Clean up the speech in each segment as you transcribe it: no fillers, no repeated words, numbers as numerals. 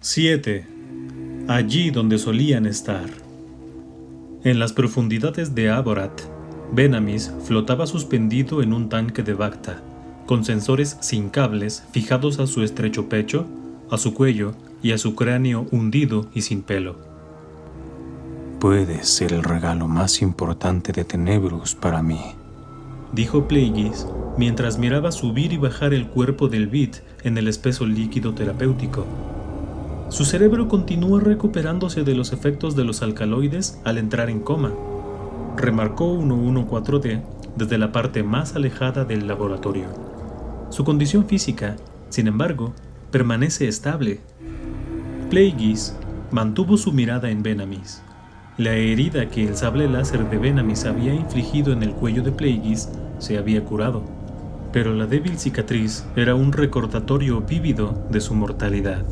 7. Allí donde solían estar. En las profundidades de Aborath, Venamis flotaba suspendido en un tanque de Bacta, con sensores sin cables fijados a su estrecho pecho, a su cuello y a su cráneo hundido y sin pelo. Puedes ser el regalo más importante de Tenebrus para mí, dijo Plagueis mientras miraba subir y bajar el cuerpo del Bit en el espeso líquido terapéutico. Su cerebro continúa recuperándose de los efectos de los alcaloides al entrar en coma, remarcó 114D desde la parte más alejada del laboratorio. Su condición física, sin embargo, permanece estable. Plagueis mantuvo su mirada en Venamis. La herida que el sable láser de Venamis había infligido en el cuello de Plagueis se había curado, pero la débil cicatriz era un recordatorio vívido de su mortalidad.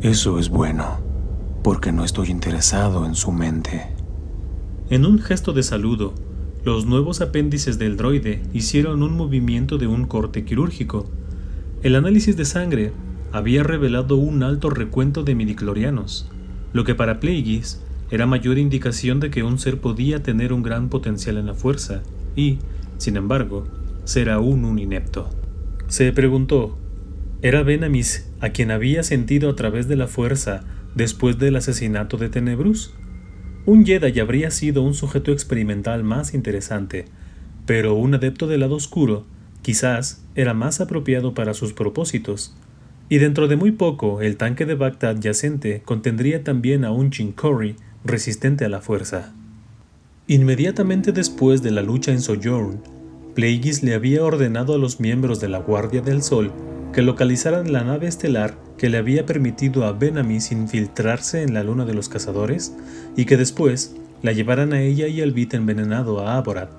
Eso es bueno, porque no estoy interesado en su mente. En un gesto de saludo, los nuevos apéndices del droide hicieron un movimiento de un corte quirúrgico. El análisis de sangre había revelado un alto recuento de midichlorianos, lo que para Plagueis era mayor indicación de que un ser podía tener un gran potencial en la fuerza y, sin embargo, ser aún un inepto. Se preguntó, ¿era Venamis a quien había sentido a través de la fuerza después del asesinato de Tenebrus? Un Jedi habría sido un sujeto experimental más interesante, pero un adepto del lado oscuro quizás era más apropiado para sus propósitos. Y dentro de muy poco, el tanque de Bacta adyacente contendría también a un Chinkori resistente a la fuerza. Inmediatamente después de la lucha en Sojourn, Plagueis le había ordenado a los miembros de la Guardia del Sol que localizaran la nave estelar que le había permitido a Venamis infiltrarse en la luna de los cazadores y que después la llevaran a ella y al Bit envenenado a Aborath.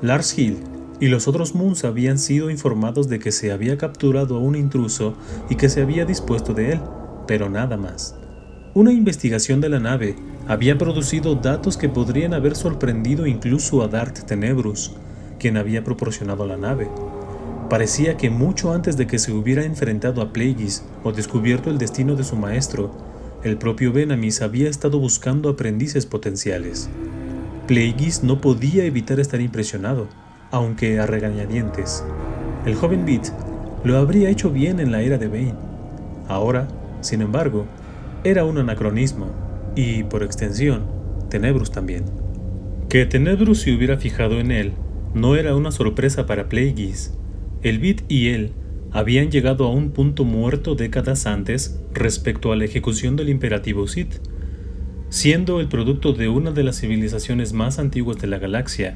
Lars Hill y los otros Moons habían sido informados de que se había capturado a un intruso y que se había dispuesto de él, pero nada más. Una investigación de la nave había producido datos que podrían haber sorprendido incluso a Darth Tenebrus, quien había proporcionado la nave. Parecía que mucho antes de que se hubiera enfrentado a Plagueis o descubierto el destino de su maestro, el propio Venamis había estado buscando aprendices potenciales. Plagueis no podía evitar estar impresionado, aunque a regañadientes. El joven Bit lo habría hecho bien en la era de Bane. Ahora, sin embargo, era un anacronismo, y, por extensión, Tenebrus también. Que Tenebrus se hubiera fijado en él no era una sorpresa para Plagueis. El Bit y él habían llegado a un punto muerto décadas antes respecto a la ejecución del imperativo Sith. Siendo el producto de una de las civilizaciones más antiguas de la galaxia,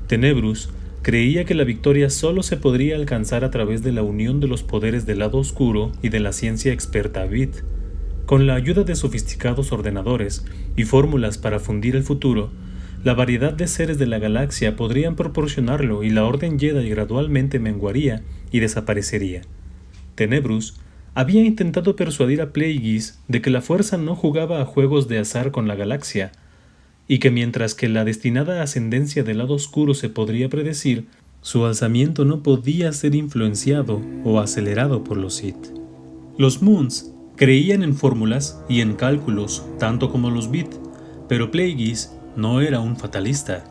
Tenebrus creía que la victoria solo se podría alcanzar a través de la unión de los poderes del lado oscuro y de la ciencia experta Bit. Con la ayuda de sofisticados ordenadores y fórmulas para fundir el futuro, la variedad de seres de la galaxia podrían proporcionarlo y la Orden Jedi gradualmente menguaría y desaparecería. Tenebrus había intentado persuadir a Plagueis de que la fuerza no jugaba a juegos de azar con la galaxia, y que mientras que la destinada ascendencia del lado oscuro se podría predecir, su alzamiento no podía ser influenciado o acelerado por los Sith. Los Moons creían en fórmulas y en cálculos tanto como los Bit, pero Plagueis no era un fatalista.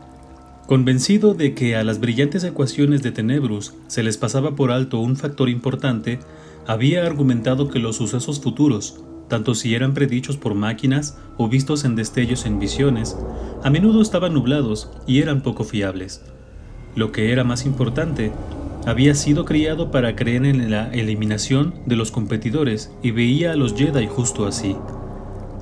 Convencido de que a las brillantes ecuaciones de Tenebrus se les pasaba por alto un factor importante, había argumentado que los sucesos futuros, tanto si eran predichos por máquinas o vistos en destellos en visiones, a menudo estaban nublados y eran poco fiables. Lo que era más importante, había sido criado para creer en la eliminación de los competidores y veía a los Jedi justo así.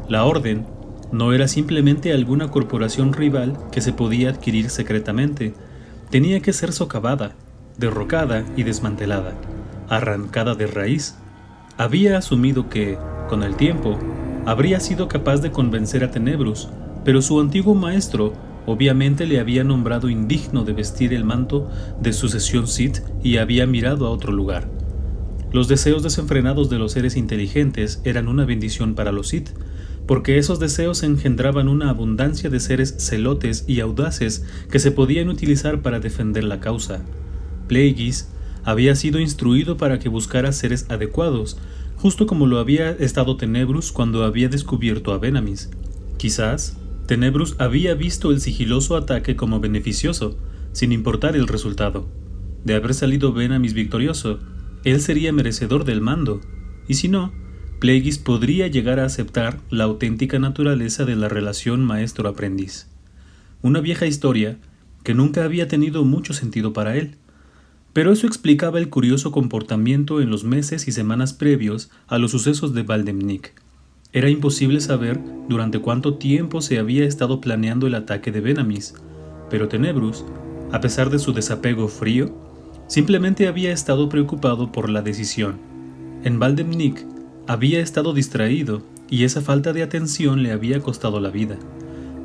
La Orden no era simplemente alguna corporación rival que se podía adquirir secretamente. Tenía que ser socavada, derrocada y desmantelada, arrancada de raíz. Había asumido que, con el tiempo, habría sido capaz de convencer a Tenebrus, pero su antiguo maestro obviamente le había nombrado indigno de vestir el manto de sucesión Sith y había mirado a otro lugar. Los deseos desenfrenados de los seres inteligentes eran una bendición para los Sith, porque esos deseos engendraban una abundancia de seres celotes y audaces que se podían utilizar para defender la causa. Plagueis había sido instruido para que buscara seres adecuados, justo como lo había estado Tenebrus cuando había descubierto a Venamis. Quizás Tenebrus había visto el sigiloso ataque como beneficioso, sin importar el resultado. De haber salido Venamis victorioso, él sería merecedor del mando, y si no, Plagueis podría llegar a aceptar la auténtica naturaleza de la relación maestro-aprendiz. Una vieja historia que nunca había tenido mucho sentido para él, pero eso explicaba el curioso comportamiento en los meses y semanas previos a los sucesos de Valdemnic. Era imposible saber durante cuánto tiempo se había estado planeando el ataque de Venamis, pero Tenebrus, a pesar de su desapego frío, simplemente había estado preocupado por la decisión. En Valdemnic había estado distraído y esa falta de atención le había costado la vida.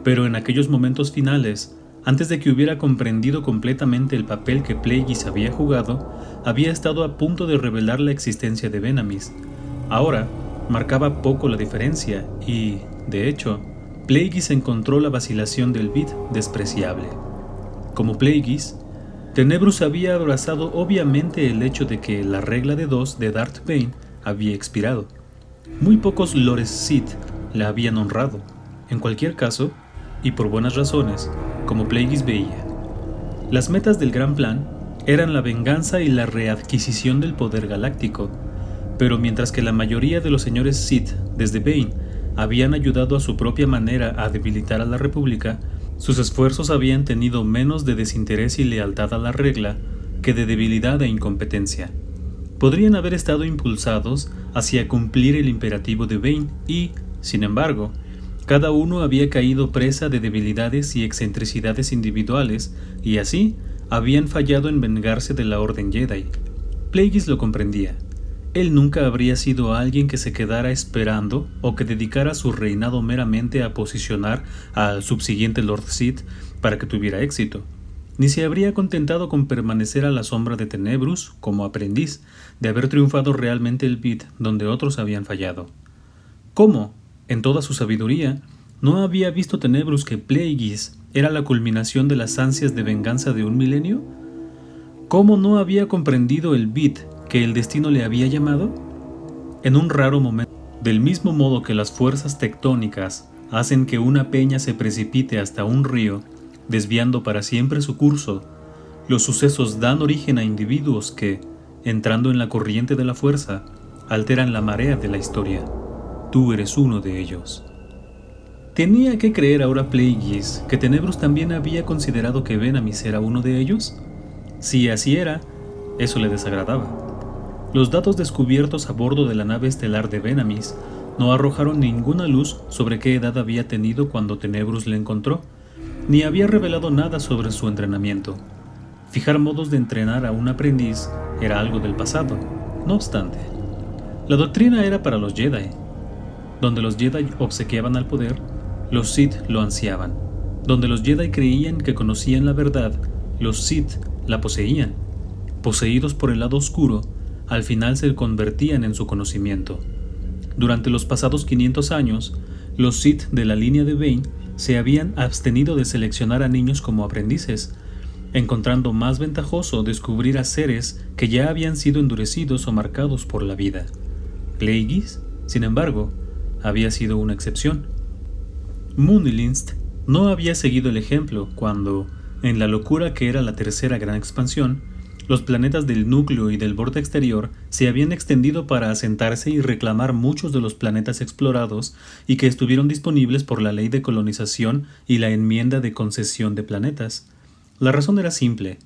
Pero en aquellos momentos finales, antes de que hubiera comprendido completamente el papel que Plagueis había jugado, había estado a punto de revelar la existencia de Venamis. Ahora, marcaba poco la diferencia y, de hecho, Plagueis encontró la vacilación del Bit despreciable. Como Plagueis, Tenebrus había abrazado obviamente el hecho de que la regla de 2 de Darth Bane había expirado. Muy pocos Lores Sith la habían honrado. En cualquier caso, y por buenas razones, como Plagueis veía. Las metas del gran plan eran la venganza y la readquisición del poder galáctico, pero mientras que la mayoría de los señores Sith desde Bane habían ayudado a su propia manera a debilitar a la República, sus esfuerzos habían tenido menos de desinterés y lealtad a la regla que de debilidad e incompetencia. Podrían haber estado impulsados hacia cumplir el imperativo de Bane y, sin embargo, cada uno había caído presa de debilidades y excentricidades individuales y así habían fallado en vengarse de la Orden Jedi. Plagueis lo comprendía. Él nunca habría sido alguien que se quedara esperando o que dedicara su reinado meramente a posicionar al subsiguiente Lord Sith para que tuviera éxito, ni se habría contentado con permanecer a la sombra de Tenebrus como aprendiz, de haber triunfado realmente el Bit donde otros habían fallado. ¿Cómo? En toda su sabiduría, ¿no había visto Tenebrus que Plagueis era la culminación de las ansias de venganza de un milenio? ¿Cómo no había comprendido el Bit que el destino le había llamado? En un raro momento, del mismo modo que las fuerzas tectónicas hacen que una peña se precipite hasta un río, desviando para siempre su curso, los sucesos dan origen a individuos que, entrando en la corriente de la fuerza, alteran la marea de la historia. Tú eres uno de ellos. ¿Tenía que creer ahora Plagueis que Tenebrus también había considerado que Venamis era uno de ellos? Si así era, eso le desagradaba. Los datos descubiertos a bordo de la nave estelar de Venamis no arrojaron ninguna luz sobre qué edad había tenido cuando Tenebrus le encontró, ni había revelado nada sobre su entrenamiento. Fijar modos de entrenar a un aprendiz era algo del pasado. No obstante, la doctrina era para los Jedi. Donde los Jedi obsequiaban al poder, los Sith lo ansiaban. Donde los Jedi creían que conocían la verdad, los Sith la poseían. Poseídos por el lado oscuro, al final se convertían en su conocimiento. Durante los pasados 500 años, los Sith de la línea de Bane se habían abstenido de seleccionar a niños como aprendices, encontrando más ventajoso descubrir a seres que ya habían sido endurecidos o marcados por la vida. Plagueis, sin embargo, había sido una excepción. Munilynst no había seguido el ejemplo cuando, en la locura que era la tercera gran expansión, los planetas del núcleo y del borde exterior se habían extendido para asentarse y reclamar muchos de los planetas explorados y que estuvieron disponibles por la ley de colonización y la enmienda de concesión de planetas. La razón era simple.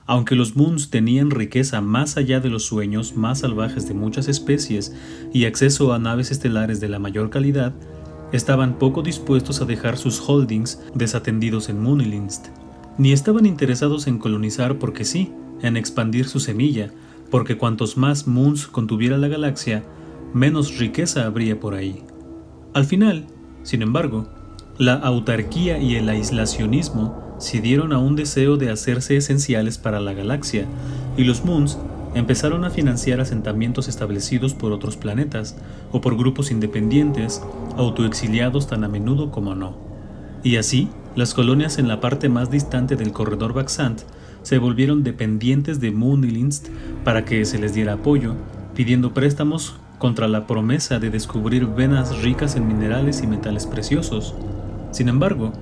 Aunque los Moons tenían riqueza más allá de los sueños más salvajes de muchas especies y acceso a naves estelares de la mayor calidad, estaban poco dispuestos a dejar sus holdings desatendidos en Munilynst. Ni estaban interesados en colonizar porque sí, en expandir su semilla, porque cuantos más Moons contuviera la galaxia, menos riqueza habría por ahí. Al final, sin embargo, la autarquía y el aislacionismo cedieron a un deseo de hacerse esenciales para la galaxia, y los Moons empezaron a financiar asentamientos establecidos por otros planetas o por grupos independientes, autoexiliados tan a menudo como no. Y así, las colonias en la parte más distante del corredor Baxant se volvieron dependientes de Munilynst para que se les diera apoyo, pidiendo préstamos contra la promesa de descubrir venas ricas en minerales y metales preciosos. Sin embargo,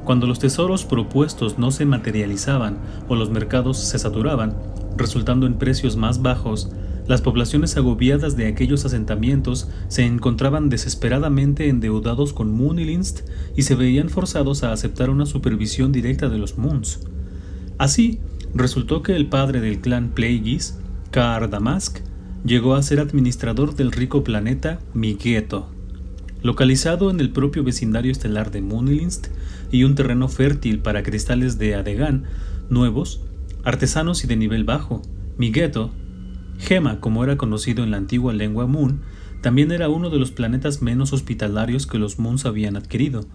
cuando los tesoros propuestos no se materializaban o los mercados se saturaban, resultando en precios más bajos, las poblaciones agobiadas de aquellos asentamientos se encontraban desesperadamente endeudados con Moonilist y se veían forzados a aceptar una supervisión directa de los Moons. Así, resultó que el padre del clan Plagueis, Kaar Damask, llegó a ser administrador del rico planeta Migeto, localizado en el propio vecindario estelar de Moonilist y un terreno fértil para cristales de Adegan nuevos, artesanos y de nivel bajo. Migeto, Gema como era conocido en la antigua lengua Moon, también era uno de los planetas menos hospitalarios que los Moons habían adquirido.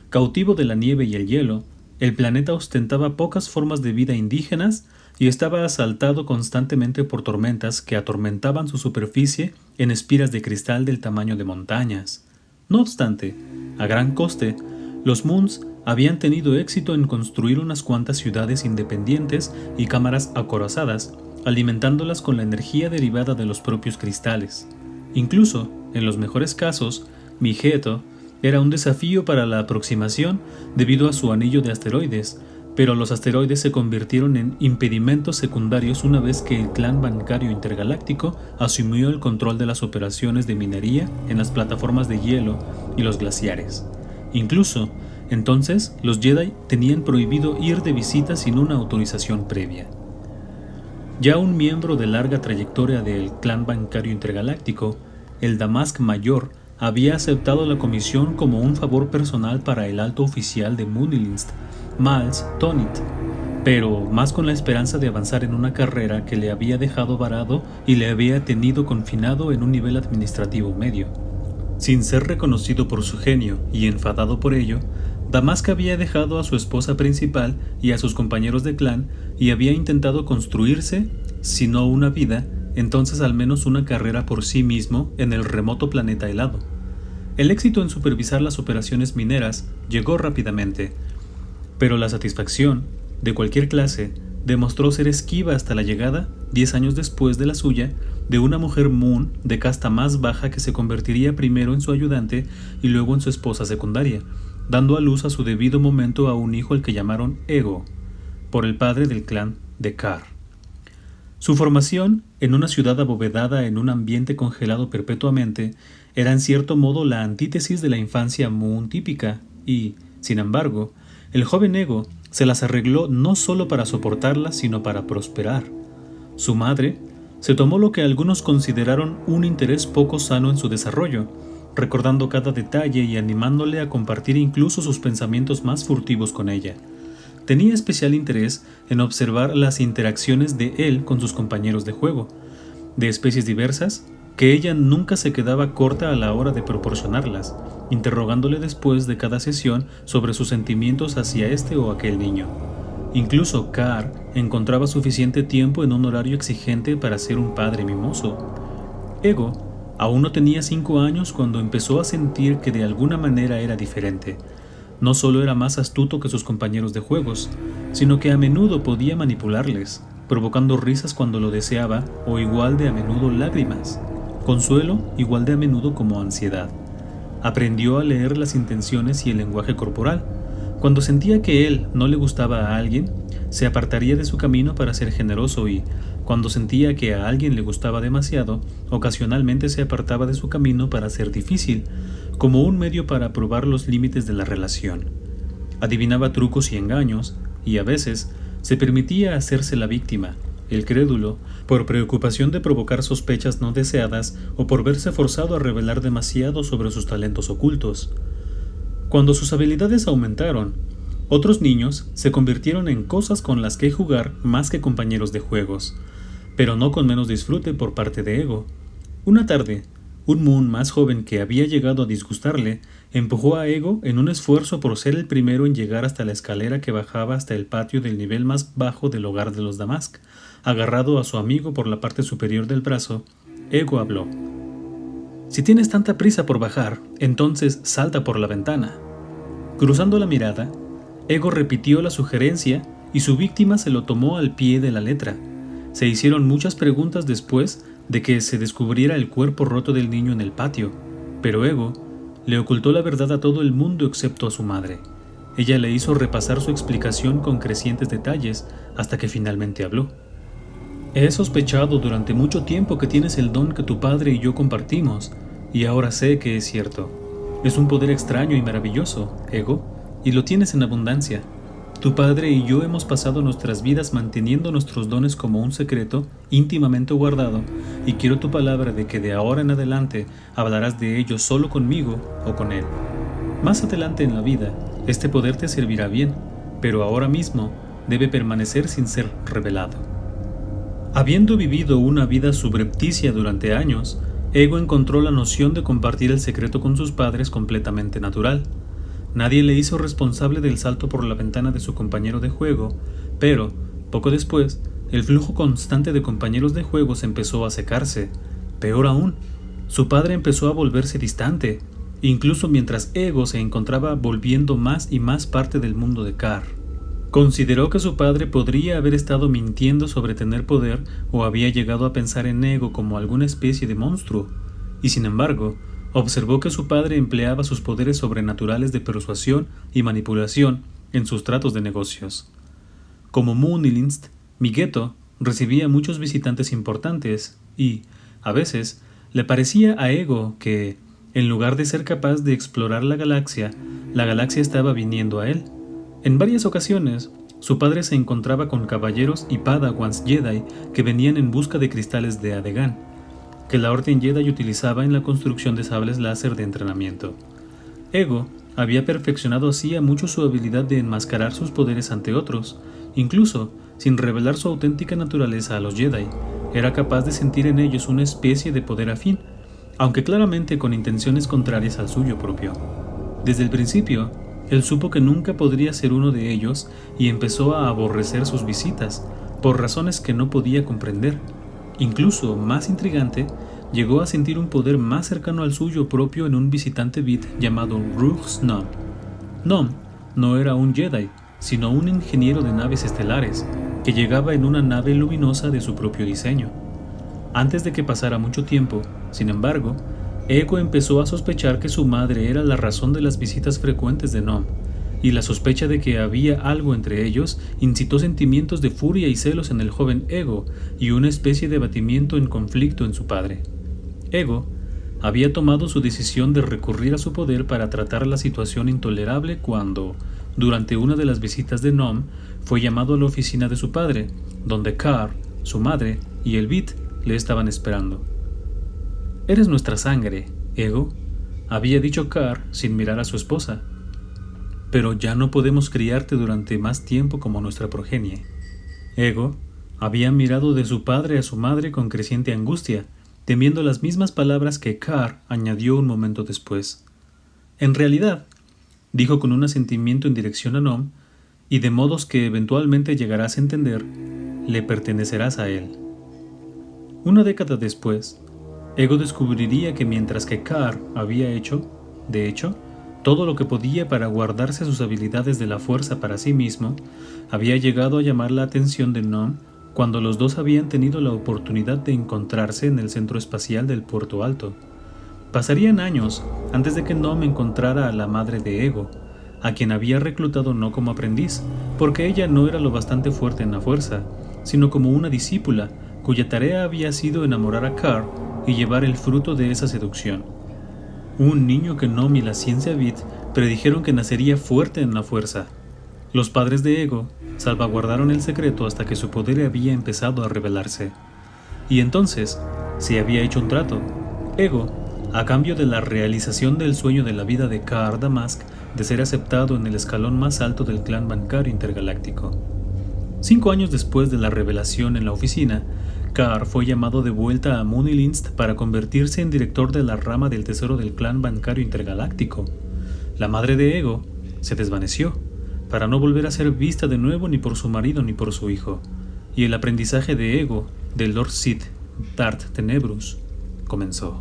Cautivo de la nieve y el hielo, el planeta ostentaba pocas formas de vida indígenas y estaba asaltado constantemente por tormentas que atormentaban su superficie en espiras de cristal del tamaño de montañas. No obstante, a gran coste, los Moons habían tenido éxito en construir unas cuantas ciudades independientes y cámaras acorazadas, alimentándolas con la energía derivada de los propios cristales. Incluso, en los mejores casos, Migeto era un desafío para la aproximación debido a su anillo de asteroides, pero los asteroides se convirtieron en impedimentos secundarios una vez que el clan bancario intergaláctico asumió el control de las operaciones de minería en las plataformas de hielo y los glaciares. Incluso, entonces, los Jedi tenían prohibido ir de visita sin una autorización previa. Ya un miembro de larga trayectoria del clan bancario intergaláctico, el Damask Mayor había aceptado la comisión como un favor personal para el alto oficial de Moonilist, Miles Tonit, pero más con la esperanza de avanzar en una carrera que le había dejado varado y le había tenido confinado en un nivel administrativo medio. Sin ser reconocido por su genio y enfadado por ello, Damask había dejado a su esposa principal y a sus compañeros de clan y había intentado construirse, si no una vida, entonces al menos una carrera por sí mismo en el remoto planeta helado. El éxito en supervisar las operaciones mineras llegó rápidamente, pero la satisfacción, de cualquier clase, demostró ser esquiva hasta la llegada, 10 años después de la suya, de una mujer Moon de casta más baja que se convertiría primero en su ayudante y luego en su esposa secundaria, dando a luz a su debido momento a un hijo al que llamaron Ego, por el padre del clan de Kaar. Su formación, en una ciudad abovedada en un ambiente congelado perpetuamente, era en cierto modo la antítesis de la infancia Moon típica y, sin embargo, el joven Ego se las arregló no solo para soportarla, sino para prosperar. Su madre se tomó lo que algunos consideraron un interés poco sano en su desarrollo, recordando cada detalle y animándole a compartir incluso sus pensamientos más furtivos con ella. Tenía especial interés en observar las interacciones de él con sus compañeros de juego, de especies diversas, que ella nunca se quedaba corta a la hora de proporcionarlas, interrogándole después de cada sesión sobre sus sentimientos hacia este o aquel niño. Incluso Kaar encontraba suficiente tiempo en un horario exigente para ser un padre mimoso. Ego aún no tenía 5 años cuando empezó a sentir que de alguna manera era diferente. No solo era más astuto que sus compañeros de juegos, sino que a menudo podía manipularles, provocando risas cuando lo deseaba o igual de a menudo lágrimas, consuelo igual de a menudo como ansiedad. Aprendió a leer las intenciones y el lenguaje corporal. Cuando sentía que él no le gustaba a alguien, se apartaría de su camino para ser generoso y, cuando sentía que a alguien le gustaba demasiado, ocasionalmente se apartaba de su camino para ser difícil, como un medio para probar los límites de la relación. Adivinaba trucos y engaños, y a veces se permitía hacerse la víctima, el crédulo, por preocupación de provocar sospechas no deseadas o por verse forzado a revelar demasiado sobre sus talentos ocultos. Cuando sus habilidades aumentaron, otros niños se convirtieron en cosas con las que jugar más que compañeros de juegos, pero no con menos disfrute por parte de Ego. Una tarde, un Moon más joven que había llegado a disgustarle empujó a Ego en un esfuerzo por ser el primero en llegar hasta la escalera que bajaba hasta el patio del nivel más bajo del hogar de los Damask. Agarrado a su amigo por la parte superior del brazo, Ego habló. «Si tienes tanta prisa por bajar, entonces salta por la ventana». Cruzando la mirada, Ego repitió la sugerencia y su víctima se lo tomó al pie de la letra. Se hicieron muchas preguntas después de que se descubriera el cuerpo roto del niño en el patio, pero Ego le ocultó la verdad a todo el mundo excepto a su madre. Ella le hizo repasar su explicación con crecientes detalles hasta que finalmente habló. He sospechado durante mucho tiempo que tienes el don que tu padre y yo compartimos, y ahora sé que es cierto. Es un poder extraño y maravilloso, Ego, y lo tienes en abundancia. Tu padre y yo hemos pasado nuestras vidas manteniendo nuestros dones como un secreto íntimamente guardado, y quiero tu palabra de que de ahora en adelante hablarás de ello solo conmigo o con él. Más adelante en la vida, este poder te servirá bien, pero ahora mismo debe permanecer sin ser revelado. Habiendo vivido una vida subrepticia durante años, Ego encontró la noción de compartir el secreto con sus padres completamente natural. Nadie le hizo responsable del salto por la ventana de su compañero de juego, pero, poco después, el flujo constante de compañeros de juegos empezó a secarse. Peor aún, su padre empezó a volverse distante, incluso mientras Ego se encontraba volviendo más y más parte del mundo de Carr. Consideró que su padre podría haber estado mintiendo sobre tener poder o había llegado a pensar en Ego como alguna especie de monstruo, y sin embargo, observó que su padre empleaba sus poderes sobrenaturales de persuasión y manipulación en sus tratos de negocios. Como Moonilist, Migeto recibía muchos visitantes importantes y, a veces, le parecía a Ego que, en lugar de ser capaz de explorar la galaxia estaba viniendo a él. En varias ocasiones, su padre se encontraba con caballeros y padawans Jedi que venían en busca de cristales de Adegan, que la Orden Jedi utilizaba en la construcción de sables láser de entrenamiento. Ego había perfeccionado así a mucho su habilidad de enmascarar sus poderes ante otros, incluso sin revelar su auténtica naturaleza a los Jedi. Era capaz de sentir en ellos una especie de poder afín, aunque claramente con intenciones contrarias al suyo propio. Desde el principio, él supo que nunca podría ser uno de ellos y empezó a aborrecer sus visitas, por razones que no podía comprender. Incluso, más intrigante, llegó a sentir un poder más cercano al suyo propio en un visitante Bit llamado Rughs Nom. Nom no era un Jedi, sino un ingeniero de naves estelares, que llegaba en una nave luminosa de su propio diseño. Antes de que pasara mucho tiempo, sin embargo, Ego empezó a sospechar que su madre era la razón de las visitas frecuentes de Nom, y la sospecha de que había algo entre ellos incitó sentimientos de furia y celos en el joven Ego y una especie de abatimiento en conflicto en su padre. Ego había tomado su decisión de recurrir a su poder para tratar la situación intolerable cuando, durante una de las visitas de Nom, fue llamado a la oficina de su padre, donde Carr, su madre y el Bit le estaban esperando. «Eres nuestra sangre, Ego», había dicho Carr sin mirar a su esposa. «Pero ya no podemos criarte durante más tiempo como nuestra progenie». Ego había mirado de su padre a su madre con creciente angustia, temiendo las mismas palabras que Carr añadió un momento después. «En realidad», dijo con un asentimiento en dirección a Nom, «y de modos que eventualmente llegarás a entender, le pertenecerás a él». Una década después, Ego descubriría que mientras que Carr había hecho, de hecho, todo lo que podía para guardarse sus habilidades de la fuerza para sí mismo, había llegado a llamar la atención de Nom cuando los dos habían tenido la oportunidad de encontrarse en el centro espacial del Puerto Alto. Pasarían años antes de que Nom encontrara a la madre de Ego, a quien había reclutado no como aprendiz, porque ella no era lo bastante fuerte en la fuerza, sino como una discípula cuya tarea había sido enamorar a Carr y llevar el fruto de esa seducción. Un niño que Nom y la ciencia Bit predijeron que nacería fuerte en la fuerza. Los padres de Ego salvaguardaron el secreto hasta que su poder había empezado a revelarse. Y entonces se había hecho un trato. Ego, a cambio de la realización del sueño de la vida de Carr Damask de ser aceptado en el escalón más alto del clan bancario intergaláctico. 5 años después de la revelación en la oficina, Carr fue llamado de vuelta a Moonilist para convertirse en director de la rama del tesoro del clan bancario intergaláctico. La madre de Ego se desvaneció, para no volver a ser vista de nuevo ni por su marido ni por su hijo, y el aprendizaje de Ego del Lord Sith Darth Tenebrous comenzó.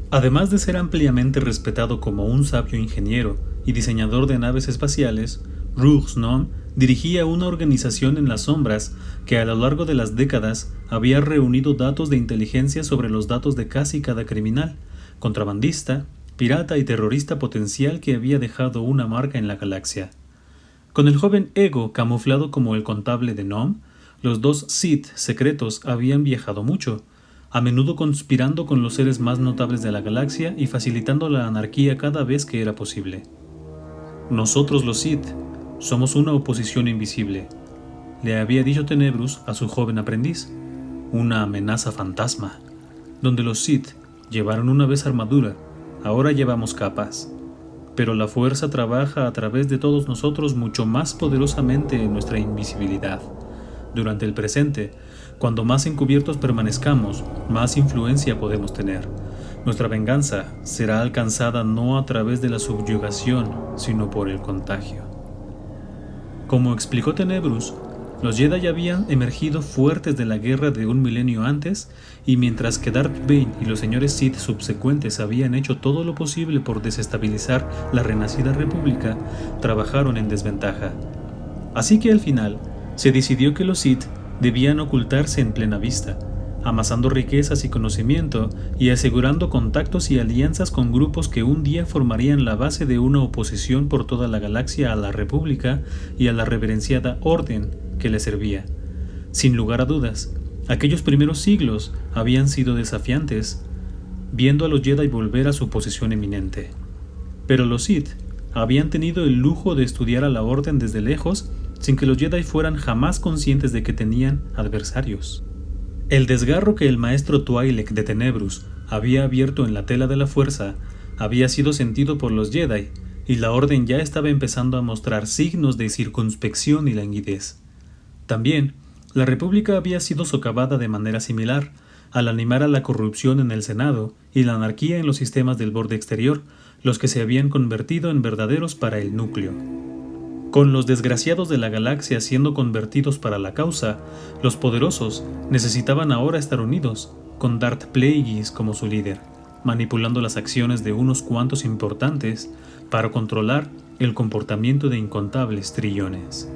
Además de ser ampliamente respetado como un sabio ingeniero y diseñador de naves espaciales, Rughs Nom dirigía una organización en las sombras que a lo largo de las décadas había reunido datos de inteligencia sobre los datos de casi cada criminal, contrabandista, pirata y terrorista potencial que había dejado una marca en la galaxia. Con el joven Ego camuflado como el contable de Nom, los dos Sith secretos habían viajado mucho, a menudo conspirando con los seres más notables de la galaxia y facilitando la anarquía cada vez que era posible. Nosotros los Sith somos una oposición invisible, le había dicho Tenebrus a su joven aprendiz, una amenaza fantasma. Donde los Sith llevaron una vez armadura, ahora llevamos capas. Pero la fuerza trabaja a través de todos nosotros mucho más poderosamente en nuestra invisibilidad. Durante el presente, cuando más encubiertos permanezcamos, más influencia podemos tener. Nuestra venganza será alcanzada no a través de la subyugación, sino por el contagio. Como explicó Tenebrus, los Jedi habían emergido fuertes de la guerra de un milenio antes, y mientras que Darth Bane y los señores Sith subsecuentes habían hecho todo lo posible por desestabilizar la renacida república, trabajaron en desventaja. Así que al final, se decidió que los Sith debían ocultarse en plena vista, amasando riquezas y conocimiento y asegurando contactos y alianzas con grupos que un día formarían la base de una oposición por toda la galaxia a la República y a la reverenciada Orden que le servía. Sin lugar a dudas, aquellos primeros siglos habían sido desafiantes, viendo a los Jedi volver a su posición eminente. Pero los Sith habían tenido el lujo de estudiar a la Orden desde lejos sin que los Jedi fueran jamás conscientes de que tenían adversarios. El desgarro que el maestro Twi'lek de Tenebrus había abierto en la tela de la fuerza había sido sentido por los Jedi, y la Orden ya estaba empezando a mostrar signos de circunspección y languidez. También, la República había sido socavada de manera similar, al animar a la corrupción en el Senado y la anarquía en los sistemas del borde exterior, los que se habían convertido en verdaderos para el núcleo. Con los desgraciados de la galaxia siendo convertidos para la causa, los poderosos necesitaban ahora estar unidos, con Darth Plagueis como su líder, manipulando las acciones de unos cuantos importantes para controlar el comportamiento de incontables trillones.